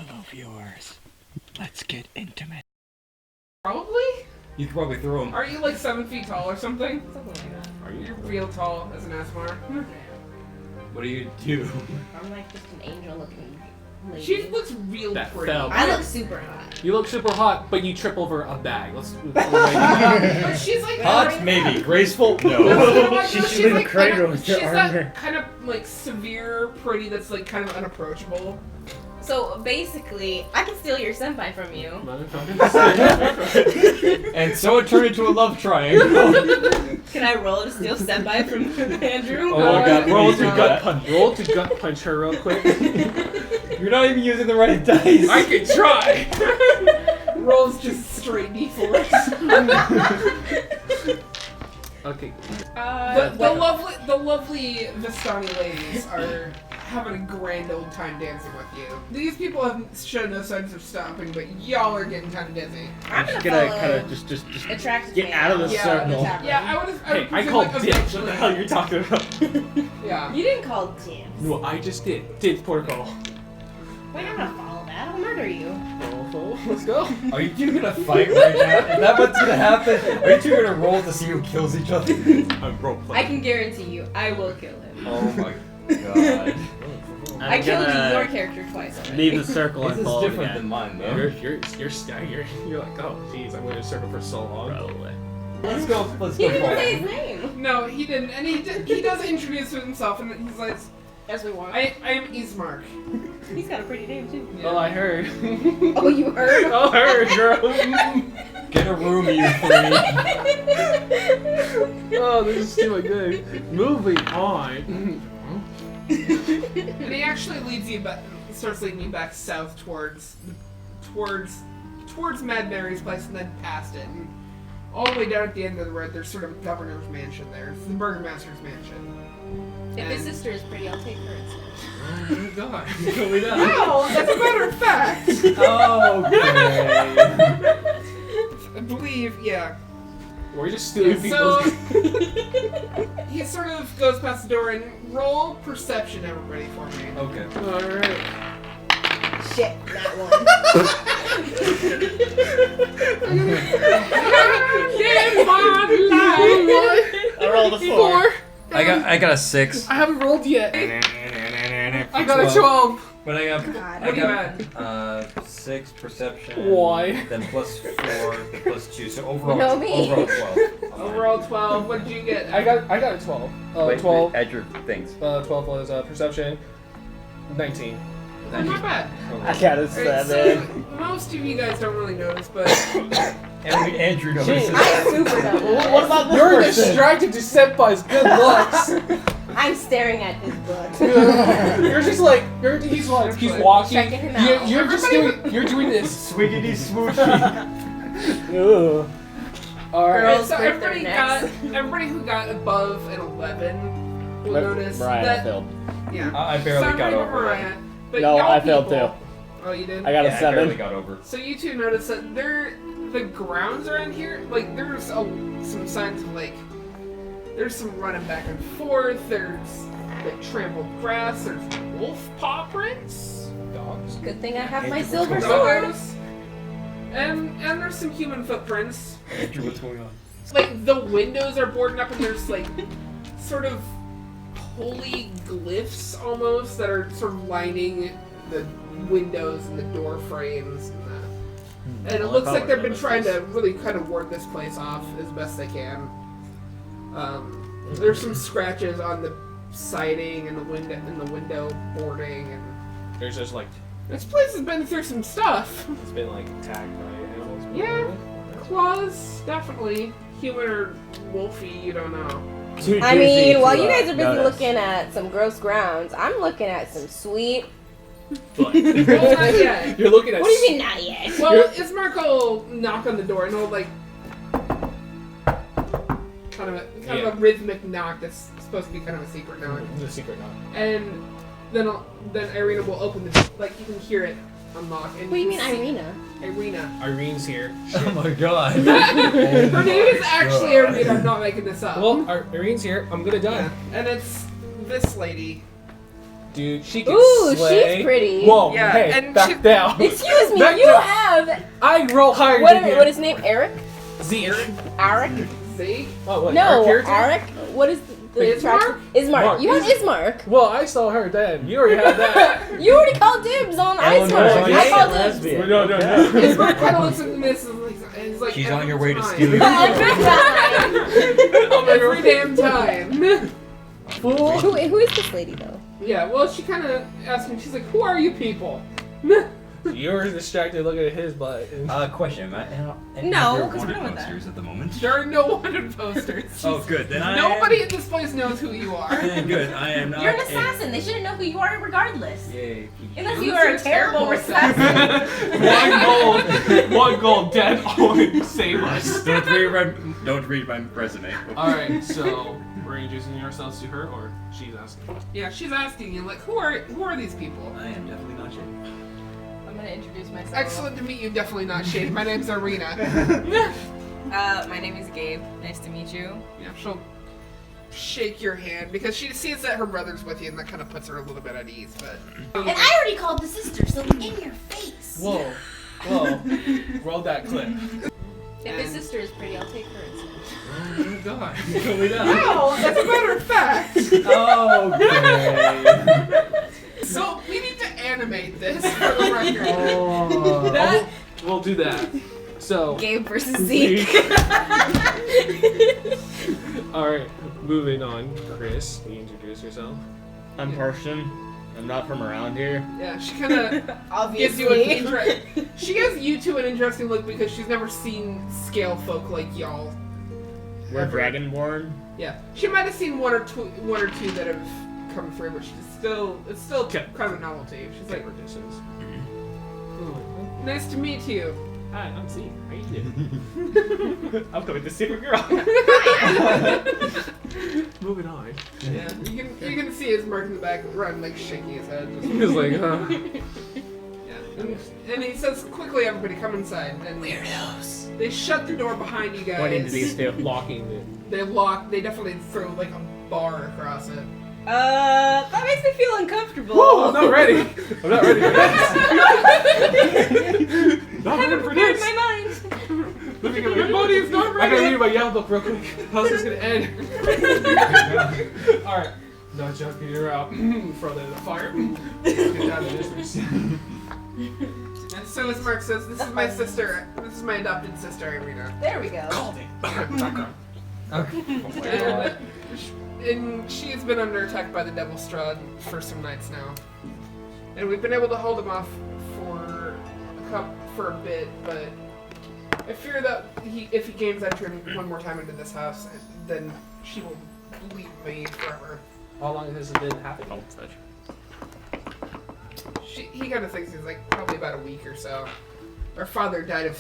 Hello, viewers. Let's get intimate. Probably? You could probably throw him. Are you like 7 feet tall or something? Something like that. Are You're real tall as an ASMR. What do you do? I'm like just an angel looking lady. She looks real That pretty. fell. I look super hot. You look super hot, but you trip over a bag. Let's. But she's like Hot, maybe. Graceful? No, you know No. what? She No, should she's leave a like crater kinda, with her she's arm that there. kind of like severe pretty that's like kind of unapproachable. So basically, I can steal your senpai from you. And so it turned into a love triangle. Can I roll to steal senpai from Andrew? Oh my god, Roll please to do gut that. punch. Roll to gut punch her real quick. You're not even using the right dice. I could try. Rolls just straight D4s. Okay. The lovely Vistani ladies are having a grand old time dancing with you. These people have shown no signs of stopping, but y'all are getting kind of dizzy. I'm Just gonna gonna kind of just attract get out of the Yeah, circle. Yeah, I would. Hey, I called dibs. What the hell are you talking about? Yeah. You didn't call dibs. No, I just did. Dibs protocol. Wait, I'm gonna follow that. I'll murder you. Let's go. Are you two gonna fight right now? Is that what's gonna happen? Are you two gonna roll to see who kills each other? I'm role I playing. can guarantee you, I will kill him. Oh my god. I killed your character twice already. Leave the circle This and is follow different again. than mine, though. You're staggered. You're like, oh, jeez, I'm going to circle for so long. Probably. Let's go. Let's He go. didn't say Forward. his name. No, he didn't, and he does introduce himself, and he's like, As we walk. I am Ismark. He's got a pretty name too. Well, I heard. Oh, you heard? Oh, I heard, girl. Get a room, you three. Oh, this is too good. Moving on. And he actually leads you back, starts leading you back south towards Mad Mary's place, and then past it, and all the way down at the end of the road. There's sort of a governor's mansion there. It's the Burgomaster's mansion. If his sister is pretty, I'll take her instead. Oh my god. Going down. Well, as a matter of fact, Okay. I believe, yeah. We're just stealing So people's. he sort of goes past the door and roll perception, everybody, for me. Okay. Alright. Shit, that one. I rolled a 4. I got a 6. I haven't rolled yet. I got a 12. 12. But I got God. What do you add? 6 perception. Why? Then plus 4, plus 2. So overall, No, me. overall 12. Overall 12. What did you get? I got a 12. Wait, 12. add your things. 12 was perception. 19. Not bad. I got a Alright, 7. so most of you guys don't really notice, but Andrew notices. I'm super dumb. What about this You're person? distracted to Senpai's good looks. I'm staring at his book. You're just like, he's walking. Checking him out. You're doing this. Swiggity smoochy. Ugh. Alright. Girls so break their everybody who got above an 11 will notice Mariah that failed. yeah. I barely got Somebody but over. Mariah, but No, y'all I failed people- too. Oh, you did? I got a Yeah, I barely 7. got over. So you two notice that the grounds around here, like there's some signs of like there's some running back and forth. There's like trampled grass. There's wolf paw prints, Dogs. Good thing I have my Andrew, silver what's sword. dogs, and there's some human footprints. Andrew, what's going on? Like the windows are boarded up, and there's like sort of holy glyphs almost that are sort of lining the windows and the door frames and that. And it Well, looks if I like they've would've been trying noticed. to really kind of ward this place off as best they can. There's some scratches on the siding and the window boarding, and There's just like, this place has been through some stuff. it's been like attacked by animals. Yeah, claws, definitely. Human or wolfy, you don't know. Too I dizzy mean, to, while you guys are busy notice. looking at some gross grounds, I'm looking at some sweet. Well, not yet. You're looking at. What do you mean not yet? Well, Ismark will knock on the door and he'll like kind of a rhythmic knock that's supposed to be kind of a secret knock, The secret knock. and then Irina will open the door, like you can hear it unlock. And What do you mean, can see- Irina? Irina. Irene's here. Oh my god. Her name is actually Irina. I'm not making this up. Well, Irene's here. I'm gonna die. Yeah. And it's this lady. Dude, she can Ooh, slay. she's pretty. Whoa, Yeah, hey, and back she- down. Excuse me, Back you down. have I roll higher what? than you. What is his name? Eric? Zeke. Eric? See? Oh, what? No, our character? Eric. What is the Ismark? Ismark. Mark. You have Ismark. Well, I saw her then. You already had that. You already called dibs on Eleanor's Ismark. gay I called and dibs. lesbian. No. Ismark kind of looks at this and he's like, She's on every your way to time. steal your Every damn time. Fool. Who is this lady though? Yeah, well, she kind of asked him, she's like, who are you people? You were distracted looking at his butt. Question. No, 'cause we're done with that. posters at the moment. There are no wanted posters. Oh, good. Then Nobody in this place knows who you are. Good. I am not. You're an assassin. They shouldn't know who you are regardless. Yay. Unless you are a terrible assassin. One gold, dead on save us. Don't read my resume. Alright, so we're introducing ourselves to her, or she's asking? Yeah, she's asking you, like, who are these people? I am definitely not shady. I'm gonna introduce myself. Excellent to meet you, definitely not Shady. My name's Arena. My name is Gabe. Nice to meet you. Yeah, she'll shake your hand because she sees that her brother's with you and that kind of puts her a little bit at ease, but... And I already called the sister, so in your face. Whoa. Roll that clip. If his sister is pretty, I'll take her instead. Oh god. Going down. No, as a matter of fact. Okay. So, we need to animate this for the record. Oh. That... We'll do that. So. Gabe versus Zeke. Alright, moving on. Chris, can you introduce yourself? I'm Parson. I'm not from around here. Yeah, she kind of gives you an Obviously. interest. She gives you two an interesting look because she's never seen scale folk like y'all. We're Ever. Dragonborn. Yeah, she might have seen one or two that have come through, but it's still Okay. kind of a novelty. She's like, Paper distance. nice to meet you. Hi, I'm Zeke. How you doing? I'm coming to see a girl. Moving on. Yeah, you can see his mark in the back, run like shaking his head. He was like, Yeah, and he says quickly, everybody come inside. And weirdos. They shut the door behind you guys. Pointing to these two. locking it. They definitely throw like a bar across it. That makes me feel uncomfortable. Whoa, I'm not ready. I'm not ready for this. Not ready for Prepared this. my mind. Looking at my Everybody is not I gotta ready. read my yellow book real quick. How's this gonna end? Alright. Not joking, you're out. Throw that in the fire. Get down to distance. And so as Mark says, this is my sister. This is my adopted sister, Irina. There we go. Called it. Background. And she has been under attack by the Devil Strahd for some nights now. And we've been able to hold him off for a bit, but I fear that if he gains entry one more time into this house, then she will leave me forever. How long has it been happening? He kind of thinks he's like probably about a week or so. Our father died of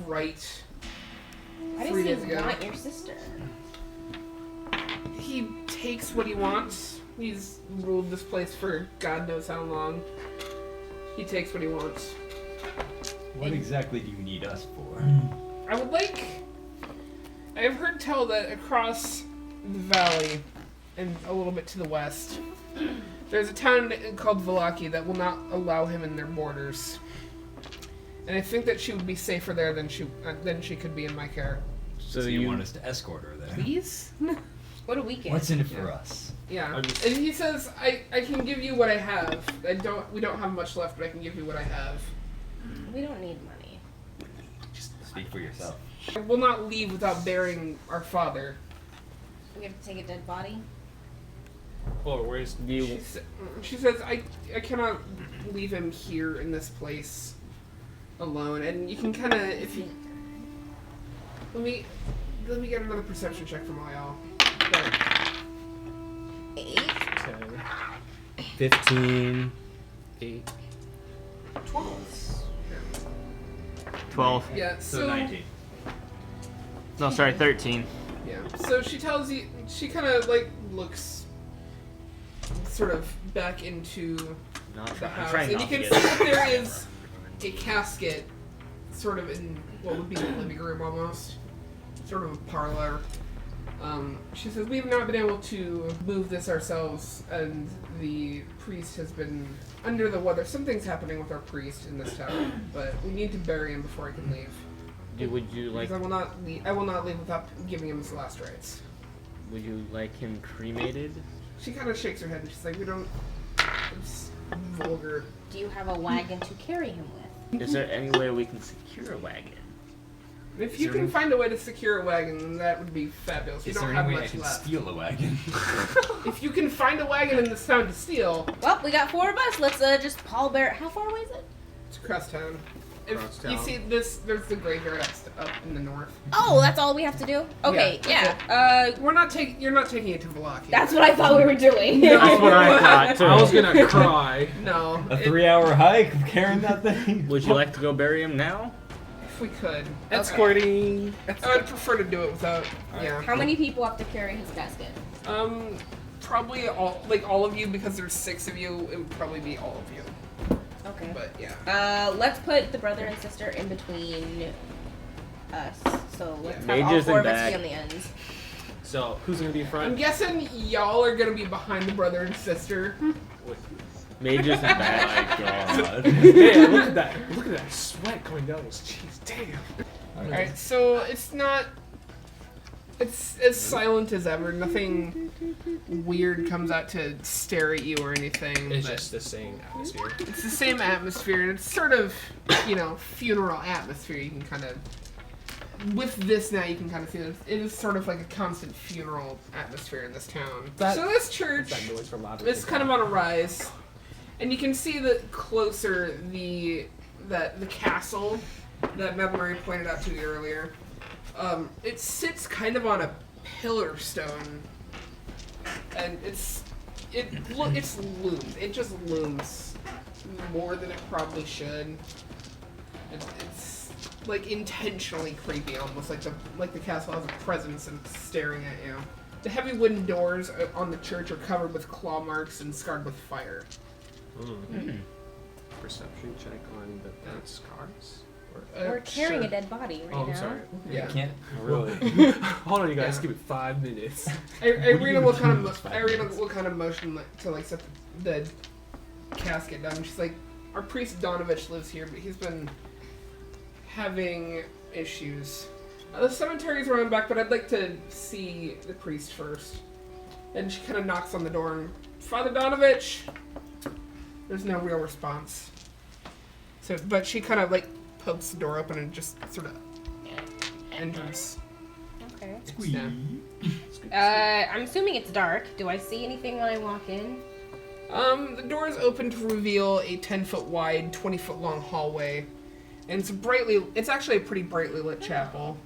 fright Why 3 does days he ago. want your sister? He takes what he wants. He's ruled this place for God knows how long. He takes what he wants. What exactly do you need us for? I would like... I have heard tell that across the valley and a little bit to the west, there's a town called Valaki that will not allow him in their borders. And I think that she would be safer there than she could be in my care. So you want us to escort her there? Please? What a weekend. What's in it for us? Yeah. I'm just- And he says, I can give you what I have. We don't have much left, but I can give you what I have. We don't need money. Just speak for yourself. I will not leave without burying our father. We have to take a dead body. Or where's you? She says, I cannot leave him here in this place alone. And you can kind of, if you... Let me get another perception check from all y'all. There. 8. 10, 15, 8. 12. 12. Yeah, So 19. No, sorry, 13. Yeah. So she tells you, she kind of like looks sort of back into No, the I'm house, trying and you not to can get see that there is a casket sort of in what would be the living room almost. Sort of a parlor. She says, we've not been able to move this ourselves, and the priest has been under the weather. Something's happening with our priest in this town, but we need to bury him before I can leave. Would you like? Because I will not leave without giving him his last rites. Would you like him cremated? She kind of shakes her head and she's like, we don't. It's vulgar. Do you have a wagon to carry him with? Is there any way we can secure a wagon? If you can find a way to secure a wagon, then that would be fabulous. We Is don't there have any way I much can left. steal a wagon? If you can find a wagon in this town to steal, Well, we got 4 of us. Let's just pallbear. How far away is it? it's across town. If Across you town. see this, there's the graveyard up in the north. Oh, that's all we have to do? Okay, Yeah, yeah. We're not taking. You're not taking it to Valaki. That's what I thought we were doing. That's what I thought too. I was gonna cry. No. A 3-hour hike of carrying that thing? Would you like to go bury him now? If we could. Escorting. I would prefer to do it without. Yeah. How many people have to carry his casket? Probably all of you, because there's 6 of you. It would probably be all of you. Okay. But yeah. Let's put the brother and sister in between us. So let's have Mages all 4 and of us back. be on the ends. So who's gonna be in I'm front? guessing y'all are gonna be behind the brother and sister. Mages and back. God. Yeah, look at that. Look at that sweat coming down his cheeks. Damn. Alright, so it's not. It's as silent as ever. Nothing weird comes out to stare at you or anything. It's but just the same atmosphere. it's the same atmosphere, and it's sort of, funeral atmosphere. You can kind of. With this now, you can kind of see that it is sort of like a constant funeral atmosphere in this town. That- So this church. That noise from loud. It's kind of on a rise, and you can see that closer the castle that Memory pointed out to you earlier. It sits kind of on a pillar stone, and it looms. It just looms more than it probably should. It's like intentionally creepy, almost like the castle has a presence and it's staring at you. The heavy wooden doors on the church are covered with claw marks and scarred with fire. Perception check on the scars. We're carrying sure. a dead body right Oh, now. I'm sorry. Yeah. Can't really. Hold on, you guys. Yeah. Give it 5 minutes. Irina will kind of motion to set the casket down. She's like, our priest Donovich lives here, but he's been having issues. The cemetery's around back, but I'd like to see the priest first. And she kind of knocks on the door, and Father Donovich. There's no real response. So, but she kind of pokes the door open and just sort of enters. Okay. Yeah. I'm assuming it's dark. Do I see anything when I walk in? The door is open to reveal a 10-foot wide, 20-foot long hallway. And it's actually a pretty brightly lit chapel.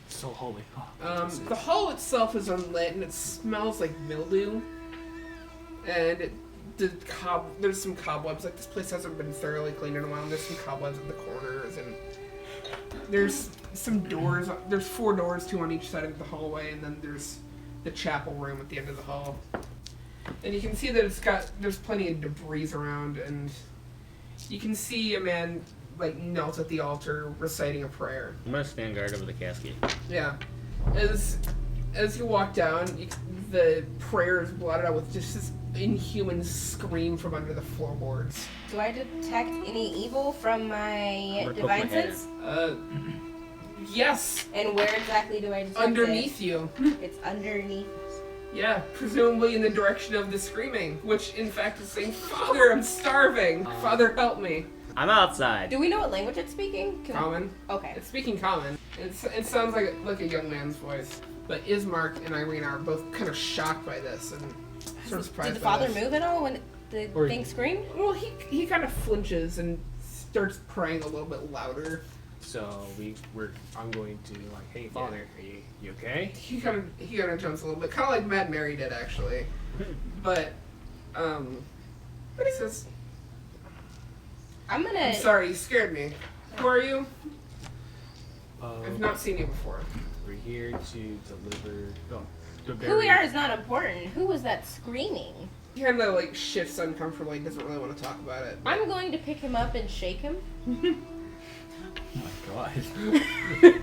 So holy. The hall itself is unlit and it smells like mildew. And there's some cobwebs. Like, this place hasn't been thoroughly cleaned in a while. And there's some cobwebs in the corners, and there's some doors. There's 4 doors, 2 on each side of the hallway, and then there's the chapel room at the end of the hall. And you can see that there's plenty of debris around, and you can see a man knelt at the altar reciting a prayer. I'm gonna stand guard over the casket. Yeah. As you walk down, the prayer is blotted out with just this inhuman scream from under the floorboards. Do I detect any evil from my I'm gonna poke divine my head. sense? Yes, And where exactly do I detect underneath you. it? It's underneath. Yeah, presumably in the direction of the screaming, which in fact is saying, Father, I'm starving. Father, help me. I'm outside. Do we know what language it's speaking? Common. Okay. It's speaking common. It sounds like a young man's voice. But Ismark and Irina are both kind of shocked by this and sort of surprised Did the by father this. move at all when the Or- thing screamed? Well, he kind of flinches and starts praying a little bit louder. So I'm going to hey Father, are you okay? He kind of jumps a little bit, kind of like Mad Mary did actually. But he says, I'm "I'm sorry, you scared me. Who are you? Um, I've not seen you before." We're here to deliver. Who we are is not important. Who was that screaming? He kind of shifts uncomfortably. Doesn't really want to talk about it. I'm going to pick him up and shake him. Oh my god.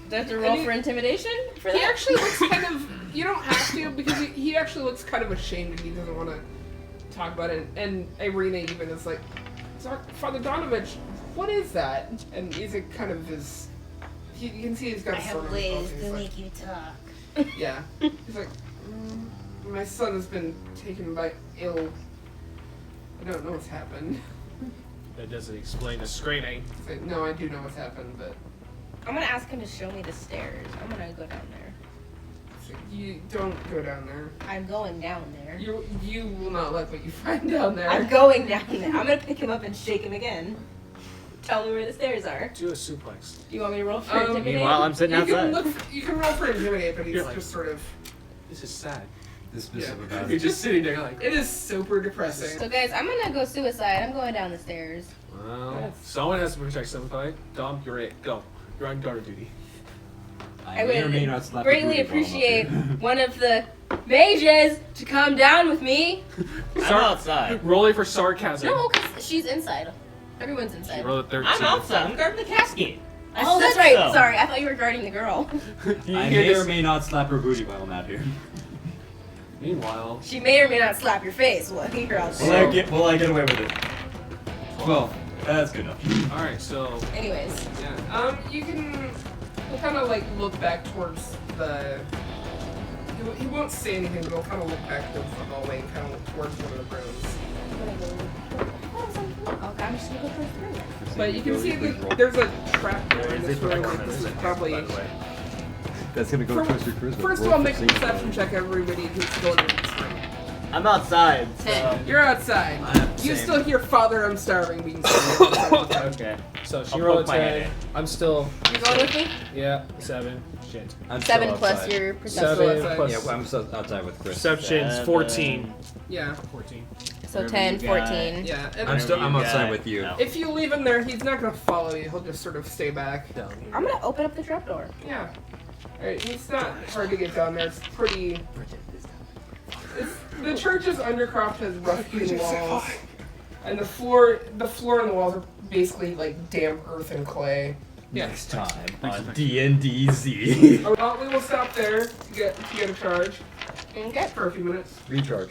Do I have to roll for intimidation for that? He actually looks kind of. You don't have to because he actually looks kind of ashamed and he doesn't want to talk about it. And Irina even is like, Father Donovich, what is that? And he's like, kind of his. You can see he's got. I have ways to make you talk. Yeah. He's like, my son has been taken by ill. I don't know what's happened. That doesn't explain the screaming. It's like, no, I do know what's happened, but I'm gonna ask him to show me the stairs. I'm gonna go down there. it's like, you don't go down there. I'm going down there. You will not like what you find down there. I'm going down there. I'm gonna pick him up and shake him again. Tell me where the stairs are. Do a suplex. Do you want me to roll for intimidate? Meanwhile, I'm sitting outside. You can roll for intimidate, but he's You're like- just sort of. This is sad. This specific Yeah. about You're it. just sitting there like. It is super depressing. So guys, I'm gonna go suicide. I'm going down the stairs. Well, someone has to protect somebody. Dom, you're it. Go. You're on guard duty. I may or may not would slap greatly the booty while I'm up appreciate here. one of the mages to come down with me. I'm outside. Rolling for sarcasm. No, because she's inside. Everyone's inside. Roll a 13. I'm outside. I'm guarding the casket. Oh, that's said right. so. Sorry, I thought you were guarding the girl. You I hear may this- or may not slap her booty while I'm out here. Meanwhile, She may or may not slap your face while you're out Will there. I get away with it? Well, that's good enough. all right. So Anyways, Yeah. You can kind of like look back towards the. He won't say anything, but he'll kind of look back towards the hallway and kind of look towards one of the rooms. I'm gonna go. Oh, God, I'm just gonna go towards the room. But you can see that there's a trap door in this room. Like, this is probably. That's gonna go towards your charisma. First of all, make a perception check, everybody who's going in this room. I'm outside. So. 10. You're outside. You Same. still hear "Father, I'm starving" being said. Okay. So she I'll rolled a poke my head 10. in. I'm still. You going with me? Yeah. 7. Shit. I'm still 7 plus outside. your perception. 7 outside. plus. Yeah, well, I'm still outside with Chris. Perception's 7. 14. Yeah, 14. So Whatever 10, you got. 14. yeah. And I'm outside got. with you. No. if you leave him there, he's not gonna follow you. He'll just sort of stay back. Down here. I'm gonna open up the trapdoor. Yeah. Alright, it's not hard to get down there. It's pretty. The church's undercroft has rough hewn walls, and the floor and the walls are basically like damp earth and clay. Next time on DNDZ. Well, we will stop there to get a charge Okay. for a few minutes. Recharge.